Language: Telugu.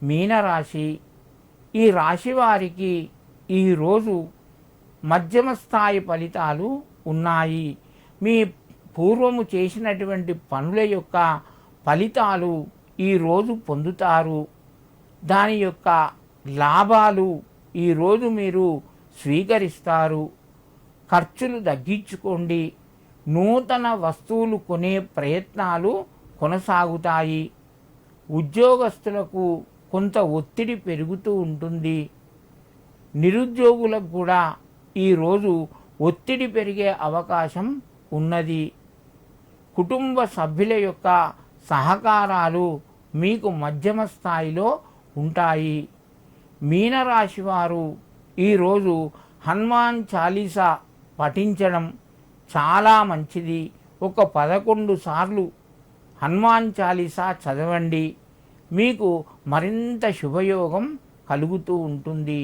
మీనరాశి. ఈ రాశి వారికి ఈరోజు మధ్యమ స్థాయి ఫలితాలు ఉన్నాయి. మీ పూర్వము చేసినటువంటి పనుల యొక్క ఫలితాలు ఈరోజు పొందుతారు. దాని యొక్క లాభాలు ఈరోజు మీరు స్వీకరిస్తారు. ఖర్చులు తగ్గించుకోండి. నూతన వస్తువులు కొనే ప్రయత్నాలు కొనసాగుతాయి. ఉద్యోగస్తులకు కొంత ఒత్తిడి పెరుగుతూ ఉంటుంది. నిరుద్యోగులకు కూడా ఈరోజు ఒత్తిడి పెరిగే అవకాశం ఉన్నది. కుటుంబ సభ్యుల యొక్క సహకారాలు మీకు మధ్యమ స్థాయిలో ఉంటాయి. మీనరాశి వారు ఈరోజు హనుమాన్ చాలీసా పఠించడం చాలా మంచిది. ఒక 11 సార్లు హనుమాన్ చాలీసా చదవండి. మీకు మరింత శుభయోగం కలుగుతూ ఉంటుంది.